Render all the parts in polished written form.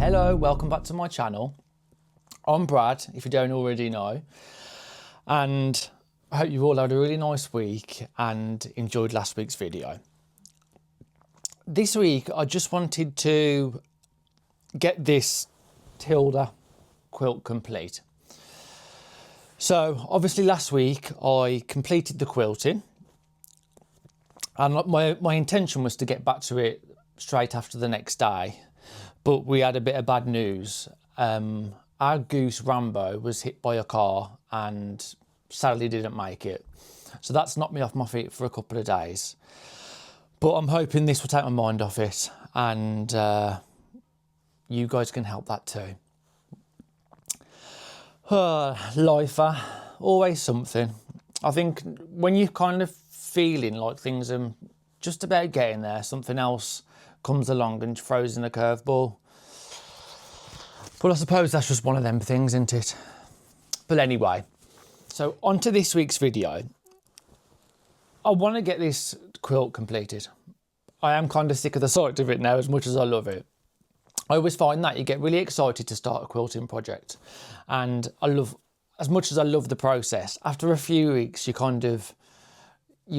Hello, welcome back to my channel. I'm Brad, if you don't already know, and I hope you've all had a really nice week and enjoyed last week's video. This week I just wanted to get this Tilda quilt complete. So obviously last week I completed the quilting, and my intention was to get back to it straight after the next day, but we had a bit of bad news. Our goose Rambo was hit by a car and sadly didn't make it. So that's knocked me off my feet for a couple of days. But I'm hoping this will take my mind off it, and you guys can help that too. Life, always something. I think when you're kind of feeling like things are just about getting there, something else comes along and throws in a curveball. But I suppose that's just one of them things, isn't it? But anyway, so on to this week's video. I want to get this quilt completed. I am kind of sick of the sight of it now, as much as I love it. I always find that you get really excited to start a quilting project, and as much as I love the process, after a few weeks you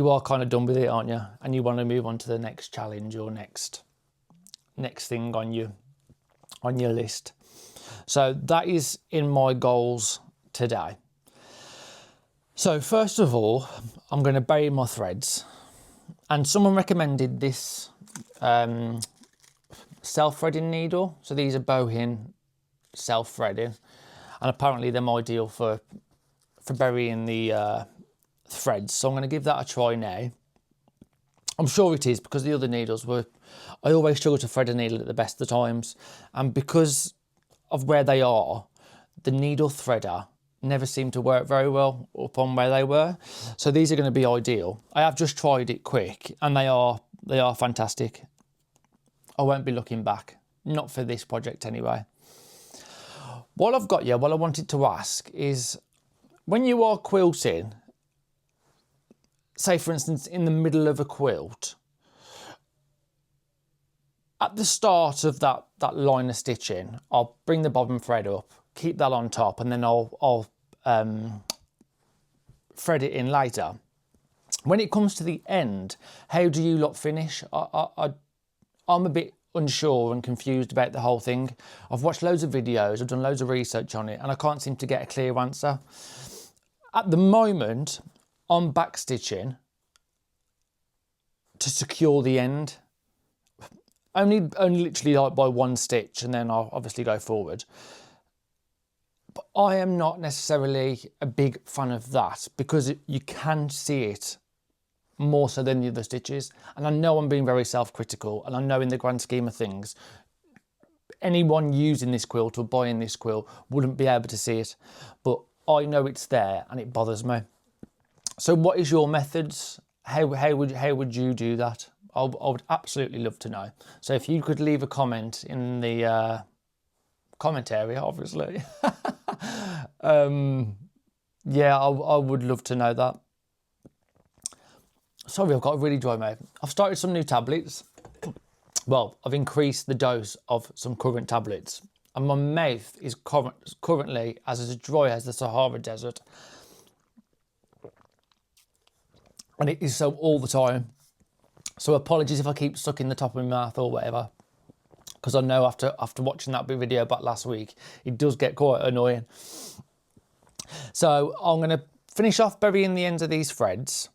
are kind of done with it, aren't you? And you want to move on to the next challenge or next thing on your list. So that is in my goals today. So first of all, I'm going to bury my threads, and someone recommended this self-threading needle. So these are bohin self-threading, and apparently they're ideal for burying the threads. So I'm going to give that a try now. I'm sure it is, because the other needles I always struggle to thread a needle at the best of times, and because of where they are, the needle threader never seemed to work very well upon where they were. So these are going to be ideal. I have just tried it quick, and they are fantastic. I won't be looking back, not for this project anyway. What I wanted to ask is, when you are quilting, say for instance in the middle of a quilt, at the start of that line of stitching, I'll bring the bobbin thread up, keep that on top, and then I'll thread it in later. When it comes to the end, how do you lot finish? I'm a bit unsure and confused about the whole thing. I've watched loads of videos, I've done loads of research on it, and I can't seem to get a clear answer. At the moment, I'm backstitching to secure the end. Only literally like by one stitch, and then I'll obviously go forward. But I am not necessarily a big fan of that, because you can see it more so than the other stitches. And I know I'm being very self-critical, and I know in the grand scheme of things, anyone using this quilt or buying this quilt wouldn't be able to see it, but I know it's there and it bothers me. So what is your methods? How would you do that? I would absolutely love to know. So if you could leave a comment in the comment area, obviously. Yeah, I would love to know that. Sorry, I've got a really dry mouth. I've started some new tablets. Well, I've increased the dose of some current tablets, and my mouth is currently as dry as the Sahara Desert. And it is so all the time. So apologies if I keep sucking the top of my mouth or whatever, because I know after watching that video back last week, it does get quite annoying. So I'm going to finish off burying the ends of these threads,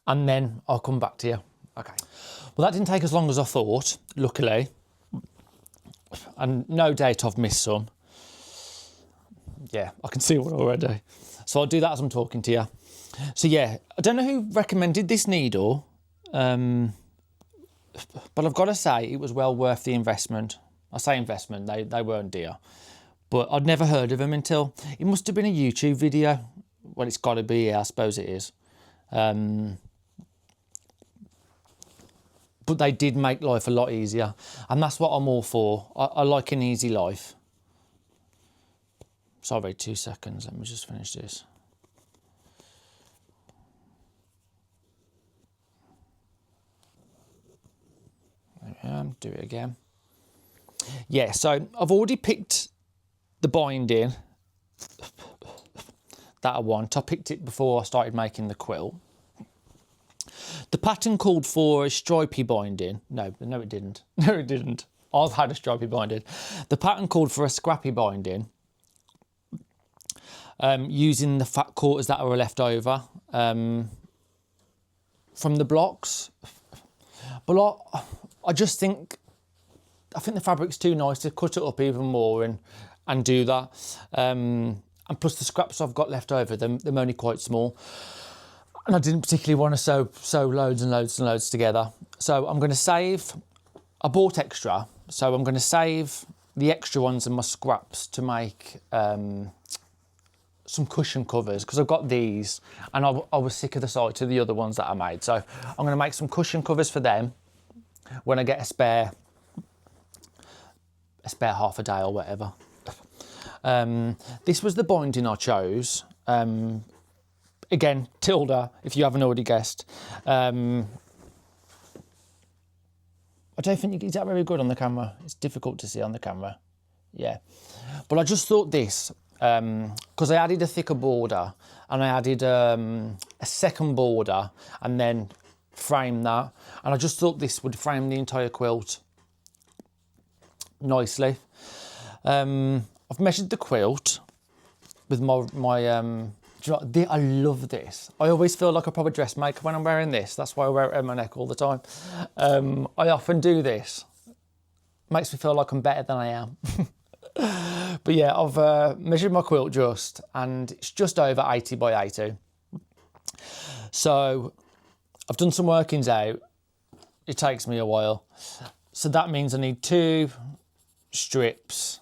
and then I'll come back to you. Okay. Well, that didn't take as long as I thought, luckily. And no doubt I've missed some. Yeah, I can see one already. So I'll do that as I'm talking to you. So yeah, I don't know who recommended this needle, but I've got to say it was well worth the investment. I say investment, they weren't dear, but I'd never heard of them until it must have been a YouTube video. Well, it's got to be, yeah, I suppose it is. But they did make life a lot easier, and that's what I'm all for. I like an easy life. Sorry, 2 seconds, let me just finish this. Do it again. Yeah, so I've already picked the binding that I want. I picked it before I started making the quilt. The pattern called for a stripy binding. No, it didn't. No, it didn't. I've had a stripy binding. The pattern called for a scrappy binding, using the fat quarters that were left over from the blocks. But I just think, I think the fabric's too nice to cut it up even more and do that. And plus the scraps I've got left over, they're only quite small. And I didn't particularly want to sew loads and loads and loads together. So I'm going to save, I bought extra, so I'm going to save the extra ones and my scraps to make some cushion covers, because I've got these and I was sick of the sight of the other ones that I made. So I'm going to make some cushion covers for them when I get a spare half a day or whatever. This was the binding I chose. Again, Tilda, if you haven't already guessed. I don't think is that very good on the camera. It's difficult to see on the camera. Yeah. But I just thought this, because I added a thicker border and I added a second border and then framed that. And I just thought this would frame the entire quilt nicely. I've measured the quilt with my do you know, I love this. I always feel like a proper dressmaker when I'm wearing this. That's why I wear it around my neck all the time. I often do this. Makes me feel like I'm better than I am. But yeah, I've measured my quilt just, and it's just over 80 by 80. So I've done some workings out. It takes me a while. So that means I need 2 strips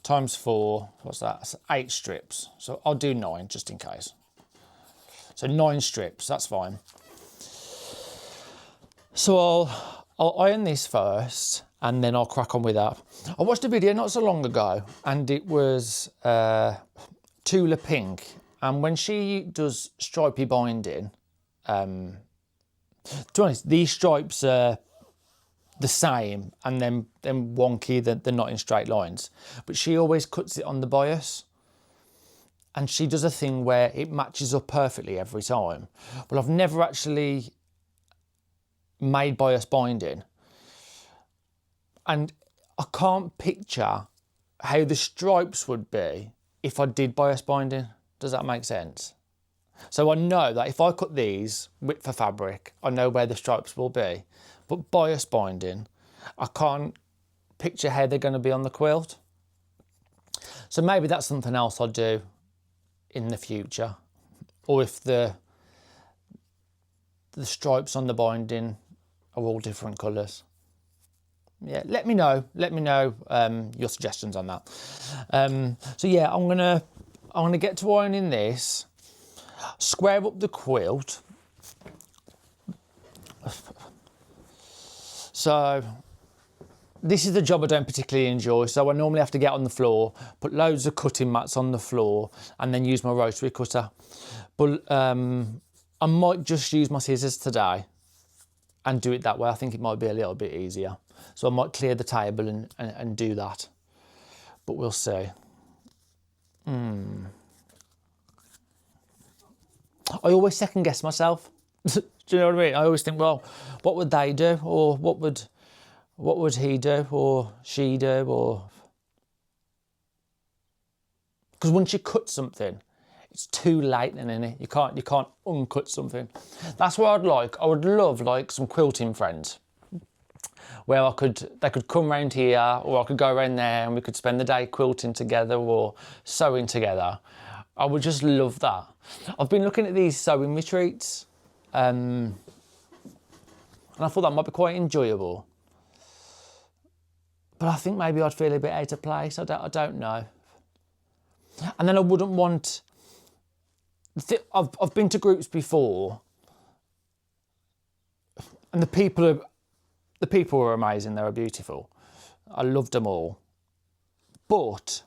times 4, what's that? That's 8 strips. So I'll do 9 just in case. So 9 strips, that's fine. So I'll iron this first and then I'll crack on with that. I watched a video not so long ago and it was Tula Pink, and when she does stripy binding, to be honest, these stripes are the same and then wonky, they're not in straight lines, but she always cuts it on the bias, and she does a thing where it matches up perfectly every time. Well, I've never actually made bias binding, and I can't picture how the stripes would be if I did bias binding. Does that make sense? So I know that if I cut these width for fabric, I know where the stripes will be. But bias binding, I can't picture how they're going to be on the quilt. So maybe that's something else I'll do in the future. Or if the stripes on the binding are all different colours. Yeah, let me know your suggestions on that. So yeah, I'm gonna get to ironing this, square up the quilt. So this is the job I don't particularly enjoy. So I normally have to get on the floor, put loads of cutting mats on the floor and then use my rotary cutter. But I might just use my scissors today and do it that way. I think it might be a little bit easier. So I might clear the table and do that. But we'll see. I always second guess myself. Do you know what I mean? I always think, well, what would they do? Or what would he do? Or she do? Or... Because once you cut something, it's too late then, isn't it? You can't uncut something. That's what I'd like. I would love like some quilting friends where they could come round here, or I could go around there and we could spend the day quilting together or sewing together. I would just love that. I've been looking at these sewing retreats, and I thought that might be quite enjoyable. But I think maybe I'd feel a bit out of place. I don't know. And then I wouldn't want... I've been to groups before, and the people were amazing. They were beautiful. I loved them all. But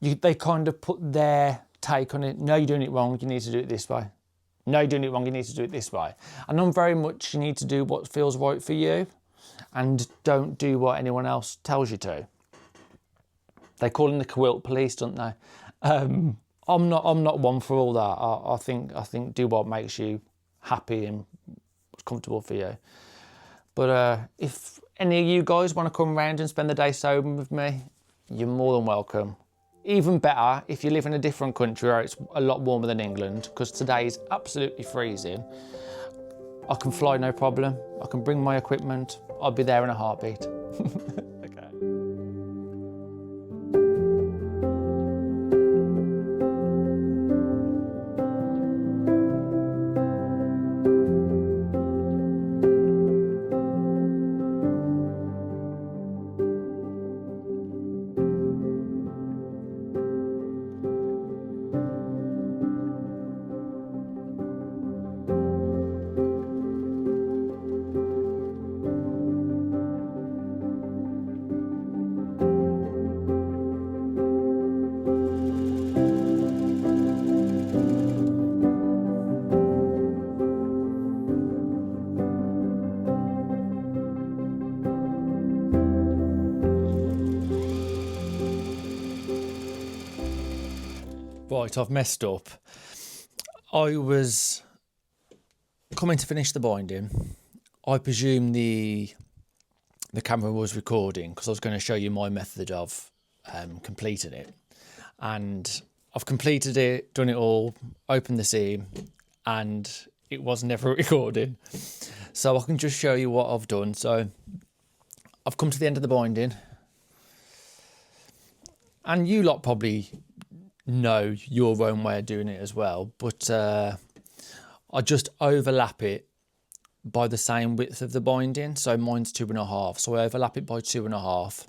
they kind of put their take on it. No, you're doing it wrong. You need to do it this way. No, you're doing it wrong. You need to do it this way. And I'm very much, you need to do what feels right for you. and don't do what anyone else tells you to. They call them the quilt police, don't they? I'm not one for all that. I think do what makes you happy and comfortable for you. But if any of you guys want to come round and spend the day sewing with me, you're more than welcome. Even better if you live in a different country where it's a lot warmer than England, because today is absolutely freezing. I can fly no problem. I can bring my equipment. I'll be there in a heartbeat. Okay. Right, I've messed up. I was coming to finish the binding. I presume the camera was recording because I was going to show you my method of completing it. And I've completed it, done it all, opened the seam, and it was never recording. So I can just show you what I've done. So I've come to the end of the binding. And you lot probably know your own way of doing it as well, but I just overlap it by the same width of the binding. So mine's 2.5, so I overlap it by 2.5,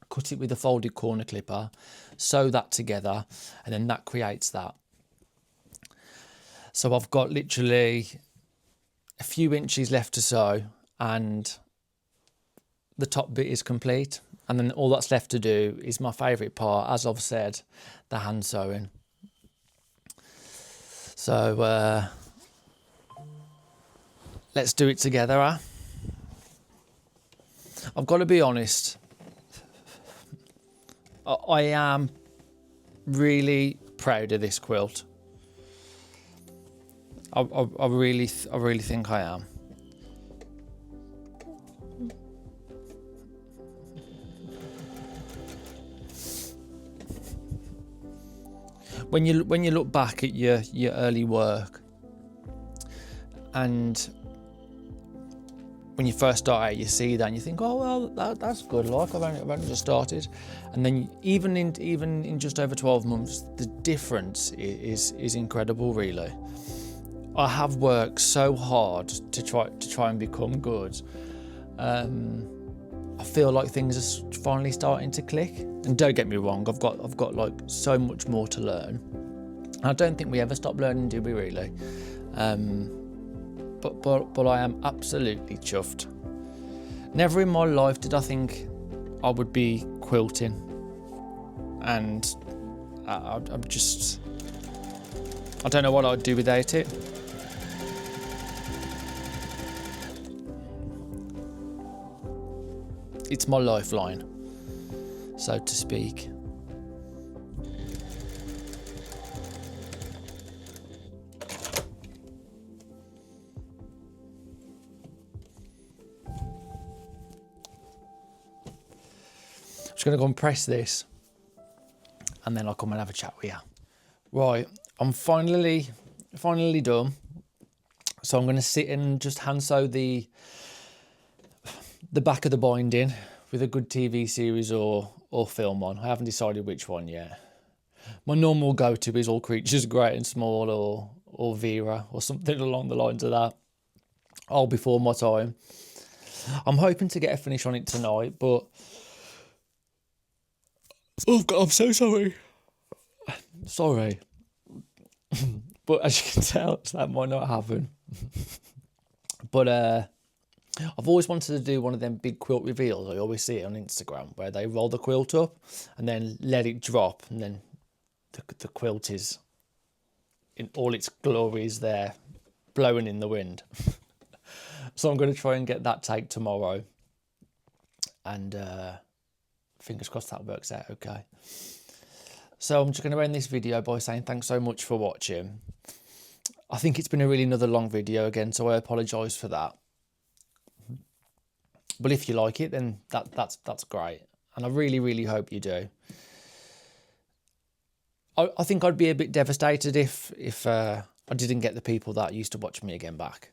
cut it with a folded corner clipper, sew that together, and then that creates that. So I've got literally a few inches left to sew and the top bit is complete. And then all that's left to do is my favourite part, as I've said, the hand sewing. So let's do it together, huh? I've got to be honest, I am really proud of this quilt. I really think I am. When you look back at your early work, and when you first start out, you see that and you think, oh well, that's good. Like I've only just started, and then even in just over 12 months, the difference is incredible. Really, I have worked so hard to try and become good. I feel like things are finally starting to click. And don't get me wrong, I've got like so much more to learn. I don't think we ever stop learning, do we really? But I am absolutely chuffed. Never in my life did I think I would be quilting, and I'm just, I don't know what I'd do without it. It's my lifeline, so to speak. I'm just going to go and press this, and then I'll come and have a chat with you. Right, I'm finally done. So I'm going to sit and just hand sew the back of the binding with a good TV series or film on. I haven't decided which one yet. My normal go-to is All Creatures Great and Small or Vera or something along the lines of that. All before my time. I'm hoping to get a finish on it tonight, but oh God, I'm so sorry. Sorry. But as you can tell, that might not happen. But I've always wanted to do one of them big quilt reveals. I always see it on Instagram where they roll the quilt up and then let it drop, and then the quilt is in all its glories there, blowing in the wind. So I'm going to try and get that take tomorrow. And fingers crossed that works out okay. So I'm just going to end this video by saying thanks so much for watching. I think it's been a really another long video again, so I apologise for that. But if you like it, then that's great. And I really, really hope you do. I think I'd be a bit devastated if I didn't get the people that used to watch me again back.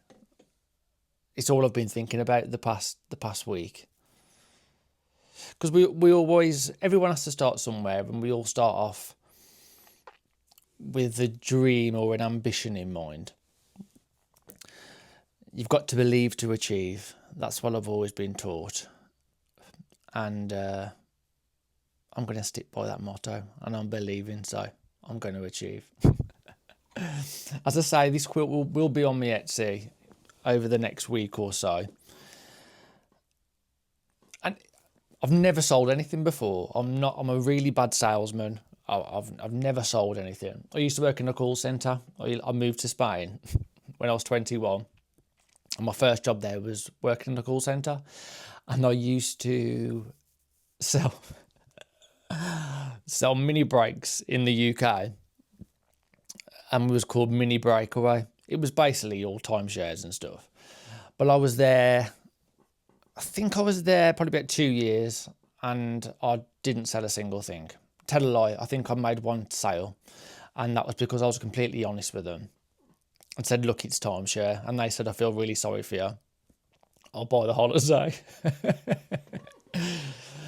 It's all I've been thinking about the past week. Because we always, everyone has to start somewhere, and we all start off with a dream or an ambition in mind. You've got to believe to achieve. That's what I've always been taught. And I'm going to stick by that motto, and I'm believing, so I'm going to achieve. As I say, this quilt will be on my Etsy over the next week or so. And I've never sold anything before. I'm a really bad salesman. I've never sold anything. I used to work in a call centre. I moved to Spain when I was 21. And my first job there was working in a call centre. And I used to sell mini breaks in the UK. And it was called Mini Breakaway. It was basically all timeshares and stuff. But I was there, I think I was there probably about 2 years, and I didn't sell a single thing. Tell a lie, I think I made one sale, and that was because I was completely honest with them and said, look, it's timeshare. And they said, I feel really sorry for you. I'll buy the holiday.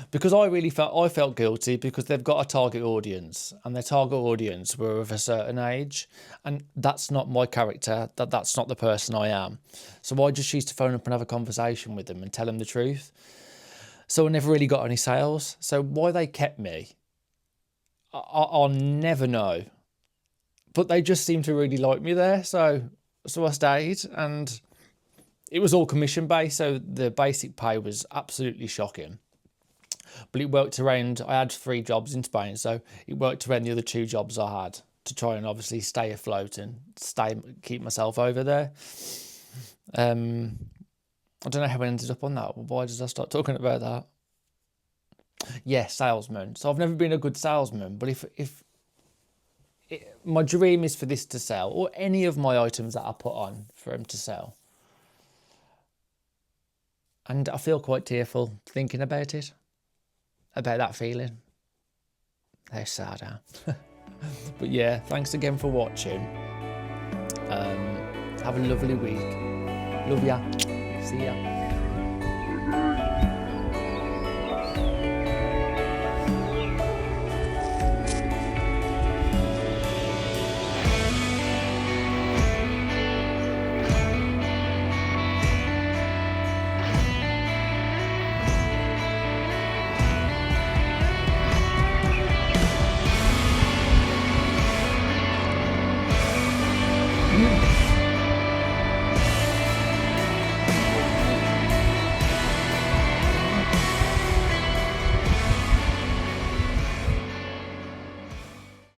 Because I felt guilty, because they've got a target audience, and their target audience were of a certain age, and that's not my character. That's not the person I am. So I just used to phone up and have a conversation with them and tell them the truth. So I never really got any sales. So why they kept me, I'll never know. But they just seemed to really like me there, so I stayed, and it was all commission based. So the basic pay was absolutely shocking. But it worked around, I had 3 jobs in Spain, so it worked around the other 2 jobs I had to try and obviously stay afloat and keep myself over there. I don't know how I ended up on that. Why did I start talking about that? Yeah, salesman. So I've never been a good salesman, but my dream is for this to sell, or any of my items that I put on for them to sell. And I feel quite tearful thinking about it. About that feeling. How sad, huh? But yeah, thanks again for watching. Have a lovely week. Love ya. See ya.